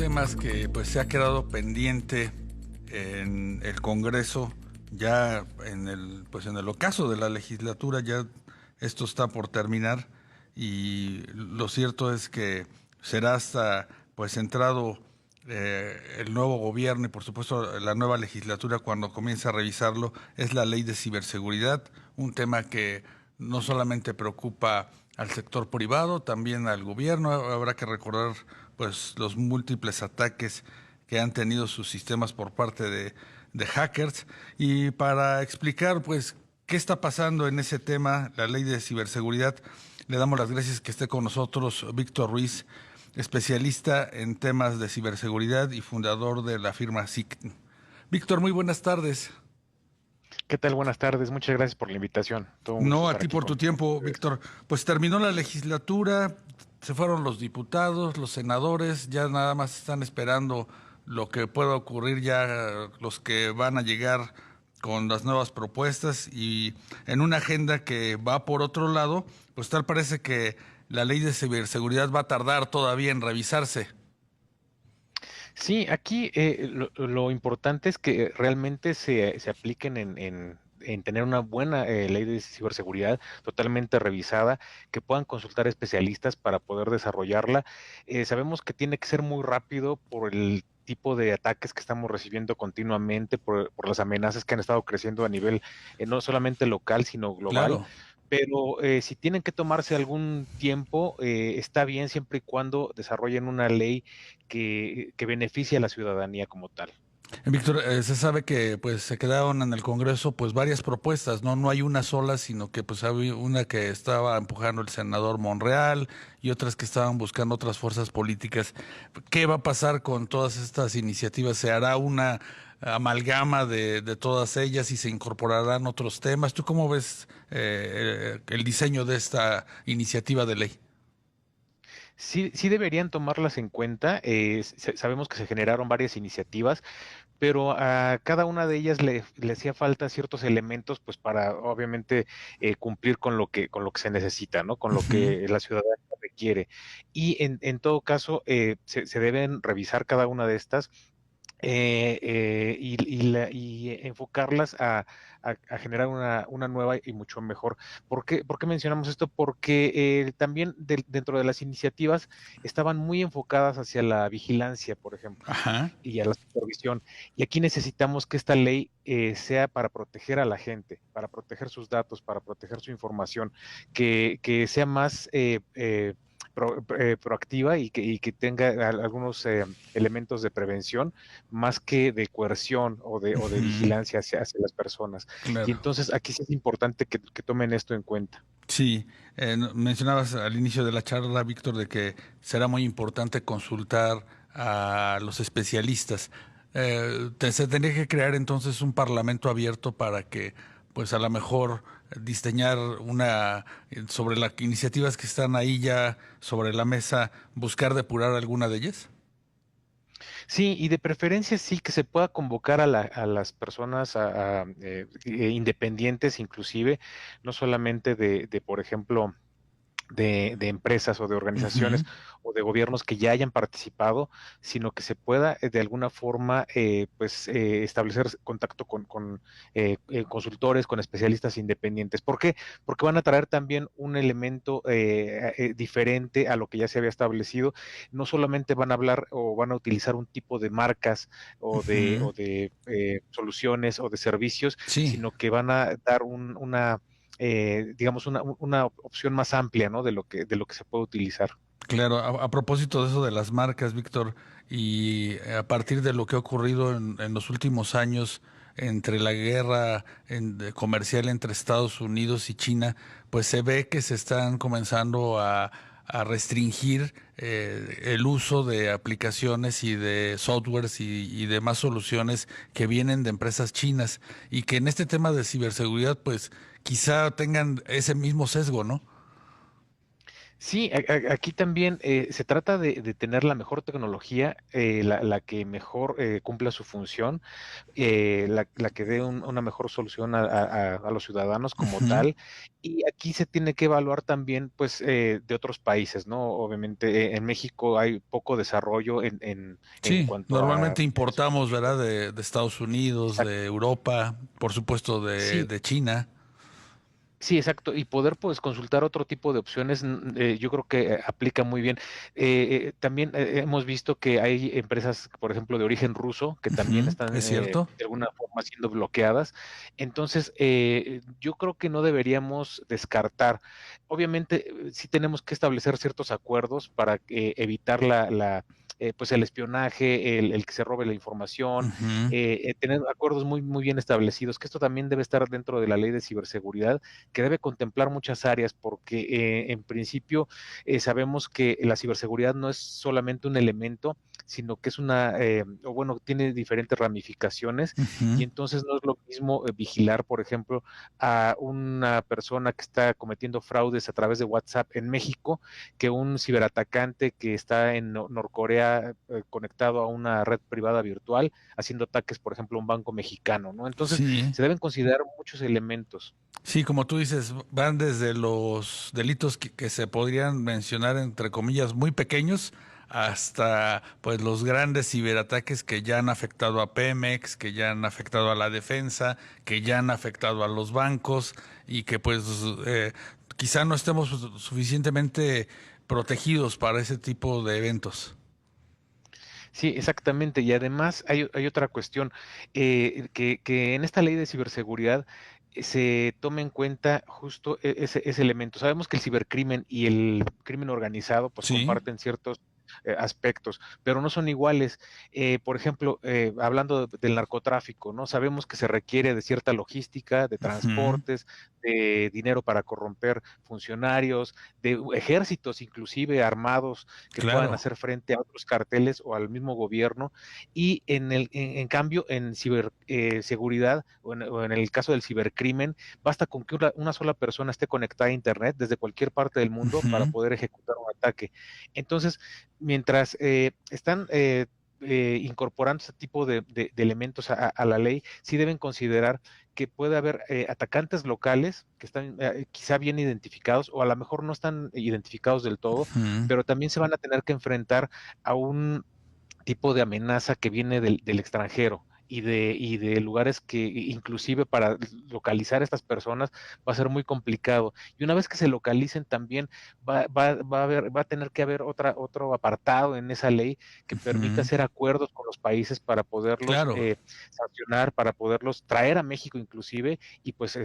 temas que pues se ha quedado pendiente en el Congreso, ya en el ocaso de la legislatura, ya esto está por terminar y lo cierto es que será hasta pues entrado el nuevo gobierno y por supuesto la nueva legislatura cuando comience a revisarlo, es la ley de ciberseguridad, un tema que no solamente preocupa al sector privado, también al gobierno. Habrá que recordar pues los múltiples ataques que han tenido sus sistemas por parte de hackers. Y para explicar pues qué está pasando en ese tema, la ley de ciberseguridad, le damos las gracias que esté con nosotros Víctor Ruiz, especialista en temas de ciberseguridad y fundador de la firma SIC. Víctor, muy buenas tardes. ¿Qué tal? Buenas tardes. Muchas gracias por la invitación. Todo un gusto No, a estar ti aquí por tu con tiempo, ustedes. Víctor. Pues terminó la legislatura, se fueron los diputados, los senadores, ya nada más están esperando lo que pueda ocurrir ya, los que van a llegar con las nuevas propuestas y en una agenda que va por otro lado, pues tal parece que la ley de ciberseguridad va a tardar todavía en revisarse. Sí, aquí lo importante es que realmente se apliquen en tener una buena ley de ciberseguridad totalmente revisada, que puedan consultar especialistas para poder desarrollarla. Sabemos que tiene que ser muy rápido por el tipo de ataques que estamos recibiendo continuamente, por las amenazas que han estado creciendo a nivel no solamente local, sino global. Claro. Pero si tienen que tomarse algún tiempo, está bien siempre y cuando desarrollen una ley que beneficie a la ciudadanía como tal. Víctor, se sabe que pues se quedaron en el Congreso pues varias propuestas, no hay una sola, sino que pues había una que estaba empujando el senador Monreal y otras que estaban buscando otras fuerzas políticas. ¿Qué va a pasar con todas estas iniciativas? ¿Se hará una amalgama de todas ellas y se incorporarán otros temas? ¿Tú cómo ves el diseño de esta iniciativa de ley? Sí, sí deberían tomarlas en cuenta. Sabemos que se generaron varias iniciativas, pero a cada una de ellas le hacía falta ciertos elementos, pues para obviamente cumplir con lo que se necesita, ¿no? Con lo Ujú. que la ciudadanía requiere. Y en todo caso, se deben revisar cada una de estas y enfocarlas a generar una nueva y mucho mejor. Por qué mencionamos esto? Porque también dentro de las iniciativas estaban muy enfocadas hacia la vigilancia, por ejemplo, Ajá. y a la supervisión. Y aquí necesitamos que esta ley sea para proteger a la gente, para proteger sus datos, para proteger su información, que sea más proactiva y que tenga algunos elementos de prevención más que de coerción o de Ujú. vigilancia hacia las personas. Y Claro. entonces aquí sí es importante que tomen esto en cuenta. Sí, mencionabas al inicio de la charla, Víctor, de que será muy importante consultar a los especialistas. Se tendría que crear entonces un parlamento abierto para que, pues a lo mejor, diseñar una, sobre las iniciativas que están ahí ya sobre la mesa, buscar depurar alguna de ellas. Sí, y de preferencia sí que se pueda convocar a las personas independientes, inclusive, no solamente por ejemplo, de empresas o de Ujú. organizaciones o de gobiernos que ya hayan participado, sino que se pueda de alguna forma establecer contacto con consultores, con especialistas independientes. ¿Por qué? Porque van a traer también un elemento diferente a lo que ya se había establecido. No solamente van a hablar o van a utilizar un tipo de marcas Ujú. o de soluciones o de servicios, Sí. sino que van a dar digamos, una opción más amplia, ¿no? De lo que se puede utilizar. Claro, a propósito de eso de las marcas, Víctor, y a partir de lo que ha ocurrido en los últimos años entre la guerra comercial entre Estados Unidos y China, pues se ve que se están comenzando a restringir el uso de aplicaciones y de softwares y demás soluciones que vienen de empresas chinas y que en este tema de ciberseguridad, pues quizá tengan ese mismo sesgo, ¿no? Sí, aquí también se trata de tener la mejor tecnología, la que mejor cumpla su función, la que dé una mejor solución a los ciudadanos como Ujú. tal. Y aquí se tiene que evaluar también, pues, de otros países, ¿no? Obviamente, en México hay poco desarrollo en Sí, cuanto a normalmente esos importamos, ¿verdad? dispositivos. De Estados Unidos, Exacto. de Europa, por supuesto Sí, de China. sí, exacto. Y poder, pues, consultar otro tipo de opciones, yo creo que aplica muy bien. También hemos visto que hay empresas, por ejemplo, de origen ruso, que también Ujú, están es cierto. de alguna forma siendo bloqueadas. Entonces, yo creo que no deberíamos descartar. Obviamente, sí tenemos que establecer ciertos acuerdos para evitar pues el espionaje, el que se robe la información, Ujú. tener acuerdos muy, muy bien establecidos, que esto también debe estar dentro de la ley de ciberseguridad, que debe contemplar muchas áreas, porque en principio sabemos que la ciberseguridad no es solamente un elemento, sino que es o bueno, tiene diferentes ramificaciones, y Ujú. entonces no es lo mismo vigilar, por ejemplo, a una persona que está cometiendo fraudes a través de WhatsApp en México, que un ciberatacante que está en Norcorea conectado a una red privada virtual, haciendo ataques, por ejemplo, a un banco mexicano, ¿no? Entonces, Sí, se deben considerar muchos elementos. sí, como tú dices, van desde los delitos que se podrían mencionar entre comillas muy pequeños hasta pues los grandes ciberataques que ya han afectado a Pemex, que ya han afectado a la defensa, que ya han afectado a los bancos y que pues eh, quizá no estemos suficientemente protegidos para ese tipo de eventos. Sí, exactamente. Y además hay otra cuestión, que en esta ley de ciberseguridad se tome en cuenta justo ese elemento. Sabemos que el cibercrimen y el crimen organizado pues Sí. comparten ciertos aspectos, pero no son iguales. Por ejemplo, hablando del narcotráfico, ¿no? Sabemos que se requiere de cierta logística, de Ujú. transportes, de dinero para corromper funcionarios, de ejércitos inclusive armados que puedan Claro. hacer frente a otros carteles o al mismo gobierno. Y en cambio, en ciberseguridad o en el caso del cibercrimen, basta con que una sola persona esté conectada a Internet desde cualquier parte del mundo para Ujú. poder ejecutar un ataque. Entonces, mientras están incorporando este tipo de elementos a la ley, sí deben considerar que puede haber atacantes locales que están quizá bien identificados o a lo mejor no están identificados del todo, Ujú. pero también se van a tener que enfrentar a un tipo de amenaza que viene del extranjero y de lugares que inclusive para localizar a estas personas va a ser muy complicado. Y una vez que se localicen también va a tener que haber otro apartado en esa ley que permita Ujú. hacer acuerdos con los países para poderlos Claro. sancionar, para poderlos traer a México inclusive y pues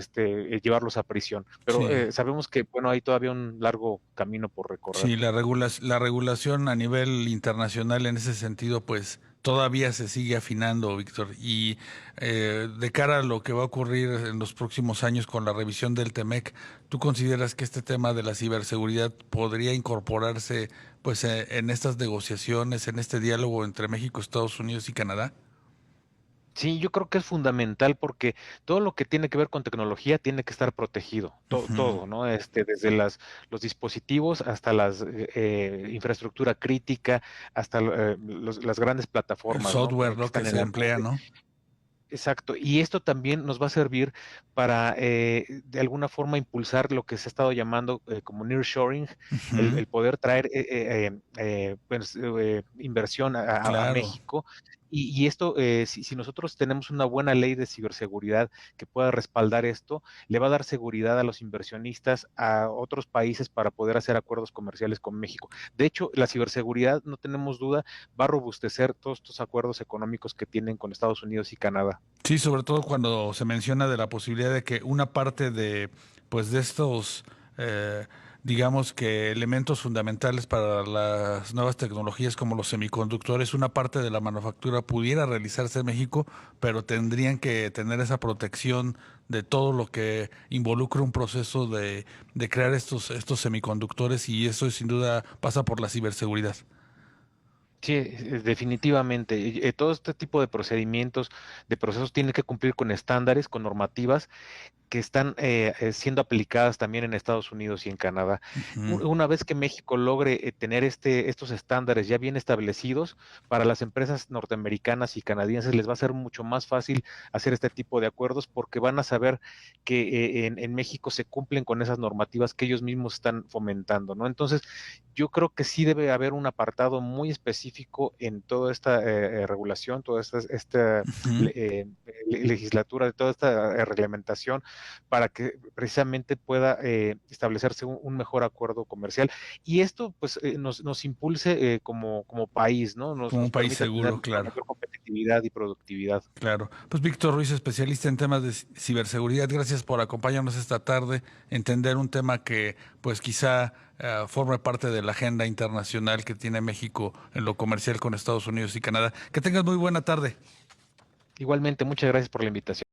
llevarlos a prisión. Pero Sí. sabemos que bueno, hay todavía un largo camino por recorrer. Sí, la regulación a nivel internacional en ese sentido, pues todavía se sigue afinando, Víctor. Y de cara a lo que va a ocurrir en los próximos años con la revisión del TEMEC, ¿tú consideras que este tema de la ciberseguridad podría incorporarse, pues, en estas negociaciones, en este diálogo entre México, Estados Unidos y Canadá? Sí, yo creo que es fundamental porque todo lo que tiene que ver con tecnología tiene que estar protegido, Ujú. todo, ¿no? Desde los dispositivos hasta las infraestructura crítica, hasta las grandes El plataformas, ¿no? software, Que ¿no? Que están en se la emplea, nube. ¿no? Exacto, y esto también nos va a servir para, de alguna forma, impulsar lo que se ha estado llamando como nearshoring, Ujú. el poder traer pues, inversión a Claro. México. Y esto, si nosotros tenemos una buena ley de ciberseguridad que pueda respaldar esto, le va a dar seguridad a los inversionistas, a otros países para poder hacer acuerdos comerciales con México. De hecho, la ciberseguridad, no tenemos duda, va a robustecer todos estos acuerdos económicos que tienen con Estados Unidos y Canadá. Sí, sobre todo cuando se menciona de la posibilidad de que una parte de, pues, de estos, eh, digamos que elementos fundamentales para las nuevas tecnologías como los semiconductores, una parte de la manufactura pudiera realizarse en México, pero tendrían que tener esa protección de todo lo que involucra un proceso de crear estos semiconductores y eso sin duda pasa por la ciberseguridad. Sí, definitivamente. Todo este tipo de procedimientos, de procesos, tienen que cumplir con estándares, con normativas que están siendo aplicadas también en Estados Unidos y en Canadá. Ujú. Una vez que México logre tener estos estándares ya bien establecidos, para las empresas norteamericanas y canadienses les va a ser mucho más fácil hacer este tipo de acuerdos porque van a saber que en México se cumplen con esas normativas que ellos mismos están fomentando, ¿no? Entonces, yo creo que sí debe haber un apartado muy específico en toda esta regulación, toda esta Ujú. legislatura, de toda esta reglamentación, para que precisamente pueda establecerse un mejor acuerdo comercial. Y esto pues nos impulse como país, ¿no? Como un Nos país permite tener seguro, una claro. mayor competitividad y productividad. Claro. Pues Víctor Ruiz, especialista en temas de ciberseguridad, gracias por acompañarnos esta tarde, entender un tema que pues quizá forme parte de la agenda internacional que tiene México en lo comercial con Estados Unidos y Canadá. Que tengas muy buena tarde. Igualmente, muchas gracias por la invitación.